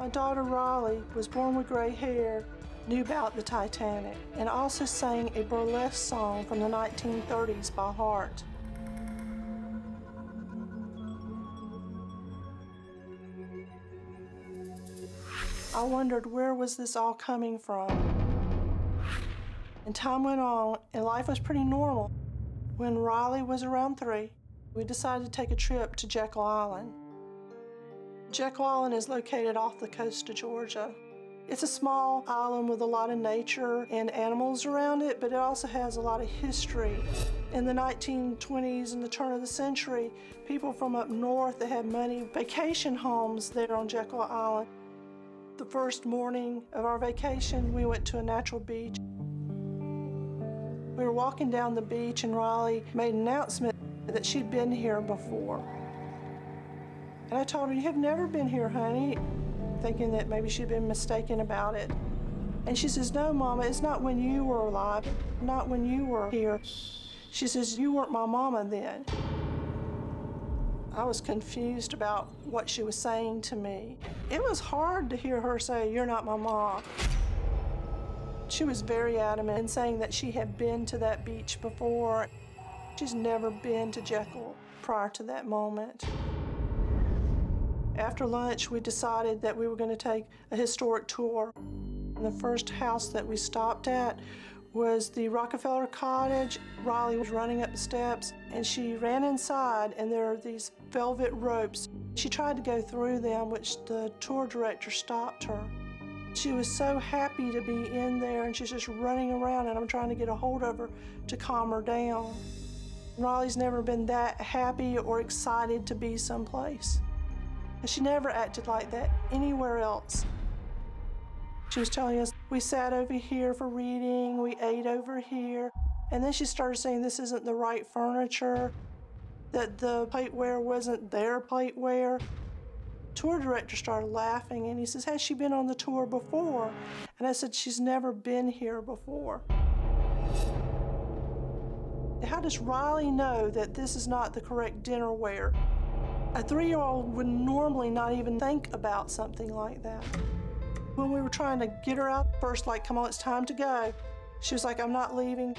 My daughter Riley was born with gray hair, knew about the Titanic, and also sang a burlesque song from the 1930s by Hearst. I wondered, where was this all coming from? And time went on, and life was pretty normal. When Riley was around 3, we decided to take a trip to Jekyll Island. Jekyll Island is located off the coast of Georgia. It's a small island with a lot of nature and animals around it, but it also has a lot of history. In the 1920s and the turn of the century, people from up north that had money vacation homes there on Jekyll Island. The first morning of our vacation, we went to a natural beach. We were walking down the beach and Riley made an announcement that she'd been here before. And I told her, "You have never been here, honey," thinking that maybe she'd been mistaken about it. And she says, "No, Mama, it's not when you were alive, not when you were here." She says, "You weren't my mama then." I was confused about what she was saying to me. It was hard to hear her say, "You're not my mom." She was very adamant in saying that she had been to that beach before. She's never been to Jekyll prior to that moment. After lunch, we decided that we were going to take a historic tour. And the first house that we stopped at was the Rockefeller cottage. Riley was running up the steps, and she ran inside, and there are these velvet ropes. She tried to go through them, which the tour director stopped her. She was so happy to be in there, and she's just running around, and I'm trying to get a hold of her to calm her down. Riley's never been that happy or excited to be someplace. And she never acted like that anywhere else. She was telling us, we sat over here for reading, we ate over here, and then she started saying this isn't the right furniture, that the plateware wasn't their plateware. Tour director started laughing, and he says, "Has she been on the tour before?" And I said, "She's never been here before." How does Riley know that this is not the correct dinnerware? A 3-year-old would normally not even think about something like that. When we were trying to get her out first, like, "Come on, it's time to go," she was like, "I'm not leaving.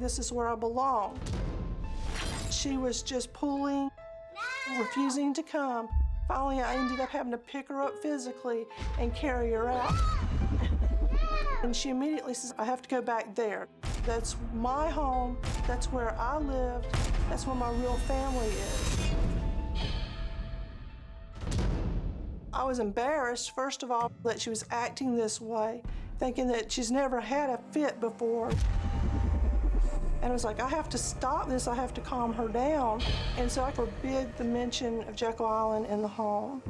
This is where I belong." She was just pulling, refusing to come. Finally, I ended up having to pick her up physically and carry her out. And she immediately says, "I have to go back there. That's my home. That's where I lived. That's where my real family is." I was embarrassed, first of all, that she was acting this way, thinking that she's never had a fit before. And I was like, I have to stop this, I have to calm her down. And so I forbid the mention of Jekyll Island in the home.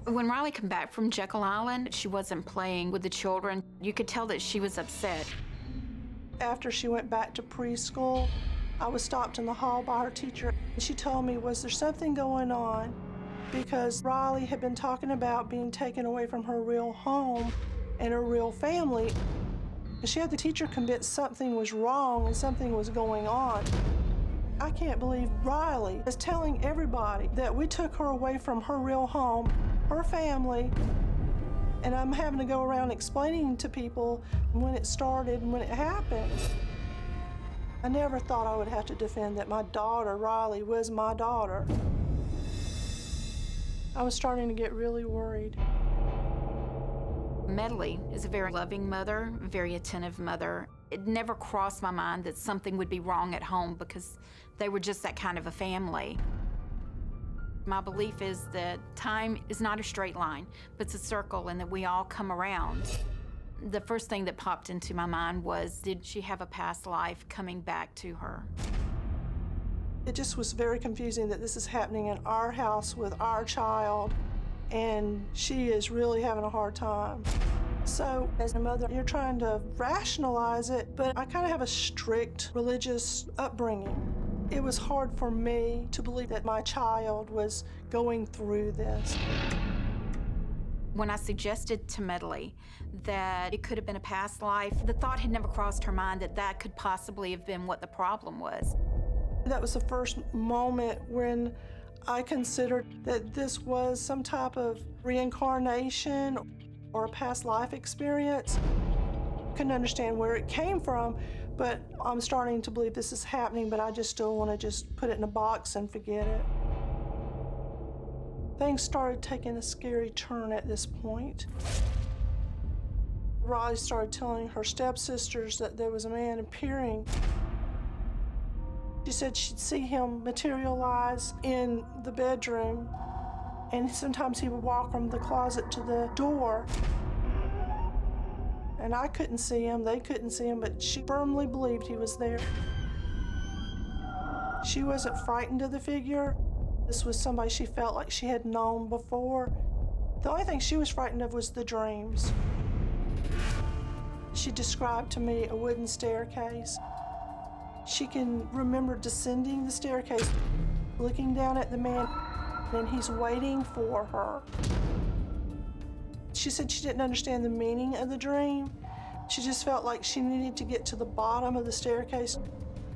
When Riley came back from Jekyll Island, she wasn't playing with the children. You could tell that she was upset. After she went back to preschool, I was stopped in the hall by her teacher. She told me, was there something going on? Because Riley had been talking about being taken away from her real home and her real family. She had the teacher convinced something was wrong and something was going on. I can't believe Riley is telling everybody that we took her away from her real home, her family, and I'm having to go around explaining to people when it started and when it happened. I never thought I would have to defend that my daughter, Riley, was my daughter. I was starting to get really worried. Medley is a very loving mother, very attentive mother. It never crossed my mind that something would be wrong at home because they were just that kind of a family. My belief is that time is not a straight line, but it's a circle, and that we all come around. The first thing that popped into my mind was, did she have a past life coming back to her? It just was very confusing that this is happening in our house with our child, and she is really having a hard time. So as a mother, you're trying to rationalize it, but I kind of have a strict religious upbringing. It was hard for me to believe that my child was going through this. When I suggested to Medley that it could have been a past life, the thought had never crossed her mind that that could possibly have been what the problem was. That was the first moment when I considered that this was some type of reincarnation or a past life experience. Couldn't understand where it came from, but I'm starting to believe this is happening, but I just still want to just put it in a box and forget it. Things started taking a scary turn at this point. Riley started telling her stepsisters that there was a man appearing. She said she'd see him materialize in the bedroom, and sometimes he would walk from the closet to the door. And I couldn't see him, they couldn't see him, but she firmly believed he was there. She wasn't frightened of the figure. This was somebody she felt like she had known before. The only thing she was frightened of was the dreams. She described to me a wooden staircase. She can remember descending the staircase, looking down at the man, and he's waiting for her. She said she didn't understand the meaning of the dream. She just felt like she needed to get to the bottom of the staircase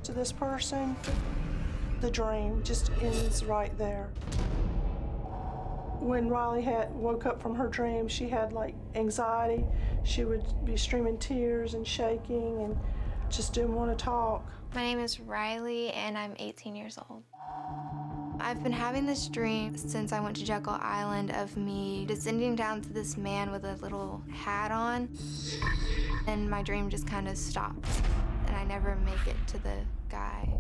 to this person. The dream just ends right there. When Riley woke up from her dream, she had like anxiety. She would be streaming tears and shaking and just didn't want to talk. My name is Riley and I'm 18 years old. I've been having this dream since I went to Jekyll Island of me descending down to this man with a little hat on, and my dream just kind of stops, and I never make it to the guy.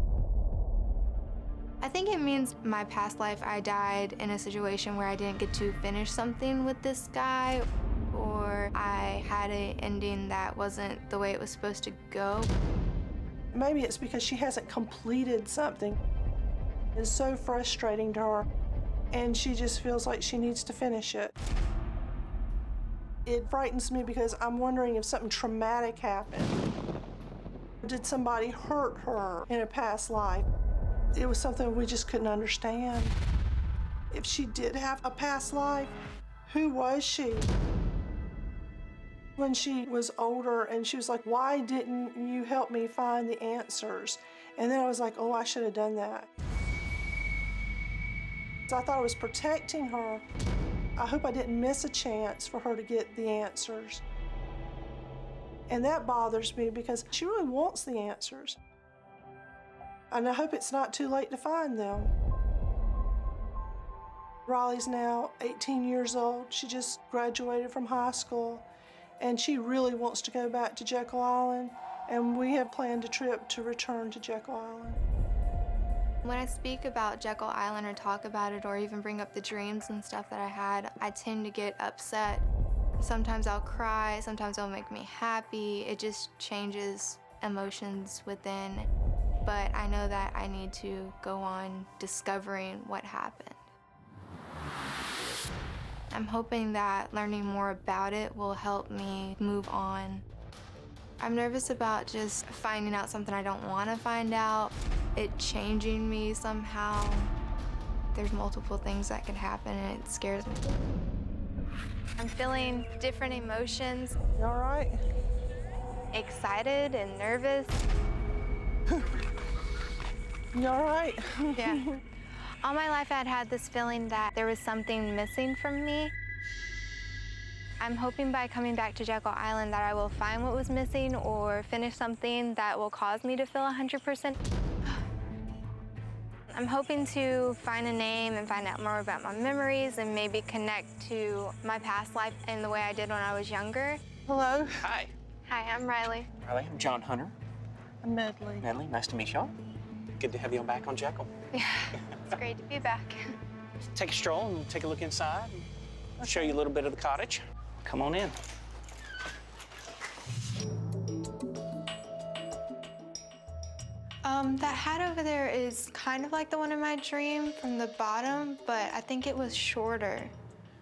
I think it means my past life I died in a situation where I didn't get to finish something with this guy, or I had an ending that wasn't the way it was supposed to go. Maybe it's because she hasn't completed something. It's so frustrating to her, and she just feels like she needs to finish it. It frightens me because I'm wondering if something traumatic happened. Did somebody hurt her in a past life? It was something we just couldn't understand. If she did have a past life, who was she? When she was older and she was like, why didn't you help me find the answers? And then I was like, oh, I should have done that. So I thought I was protecting her. I hope I didn't miss a chance for her to get the answers. And that bothers me because she really wants the answers. And I hope it's not too late to find them. Riley's now 18 years old. She just graduated from high school, and she really wants to go back to Jekyll Island, and we have planned a trip to return to Jekyll Island. When I speak about Jekyll Island or talk about it or even bring up the dreams and stuff that I had, I tend to get upset. Sometimes I'll cry, sometimes it'll make me happy. It just changes emotions within. But I know that I need to go on discovering what happened. I'm hoping that learning more about it will help me move on. I'm nervous about just finding out something I don't want to find out, it changing me somehow. There's multiple things that could happen and it scares me. I'm feeling different emotions. You all right? Excited and nervous. You all right? Yeah. All my life I'd had this feeling that there was something missing from me. I'm hoping by coming back to Jekyll Island that I will find what was missing or finish something that will cause me to feel 100%. I'm hoping to find a name and find out more about my memories and maybe connect to my past life in the way I did when I was younger. Hello. Hi. Hi, I'm Riley. Riley, I'm John Hunter. I'm Medley. Medley, nice to meet y'all. Good to have you all back on Jekyll. Yeah, it's great to be back. Take a stroll and take a look inside. I'll show you a little bit of the cottage. Come on in. That hat over there is kind of like the one in my dream from the bottom, but I think it was shorter.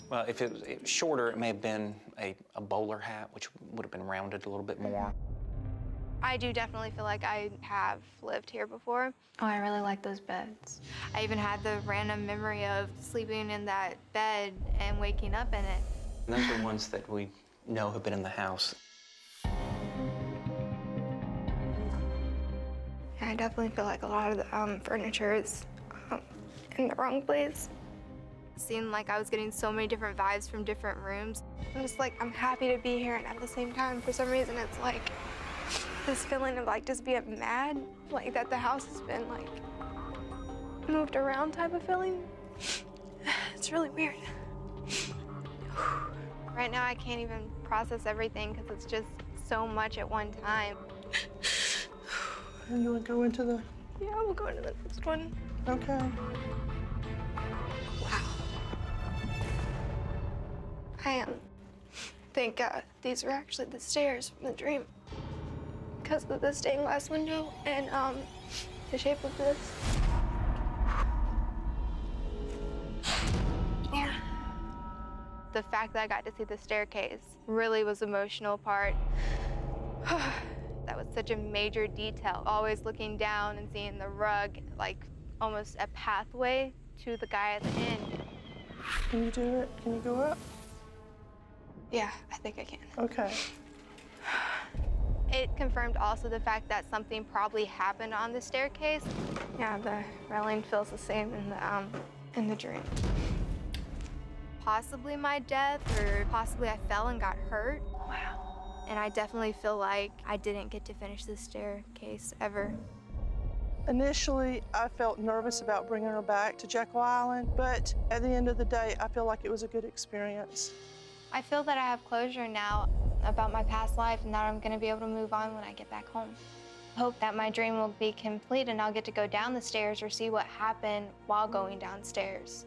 Well, if it was shorter, it may have been a bowler hat, which would have been rounded a little bit more. I do definitely feel like I have lived here before. Oh, I really like those beds. I even had the random memory of sleeping in that bed and waking up in it. And those are ones that we know have been in the house. I definitely feel like a lot of the furniture is in the wrong place. Seemed like I was getting so many different vibes from different rooms. I'm just like, I'm happy to be here, and at the same time, for some reason, it's like this feeling of like just being mad, like that the house has been like moved around type of feeling. It's really weird. Right now, I can't even process everything because it's just so much at one time. And you want to go into the... Yeah, we'll go into the next one. Okay. Wow. I think these were actually the stairs from the dream because of the stained glass window and the shape of this. Yeah. The fact that I got to see the staircase really was the emotional part. That was such a major detail, always looking down and seeing the rug, like almost a pathway to the guy at the end. Can you do it? Can you go up? Yeah, I think I can. Okay. It confirmed also the fact that something probably happened on the staircase. Yeah, the railing feels the same in the dream. Possibly my death, or possibly I fell and got hurt. Wow. And I definitely feel like I didn't get to finish the staircase ever. Initially, I felt nervous about bringing her back to Jekyll Island, but at the end of the day, I feel like it was a good experience. I feel that I have closure now about my past life and that I'm gonna be able to move on when I get back home. I hope that my dream will be complete and I'll get to go down the stairs or see what happened while going downstairs.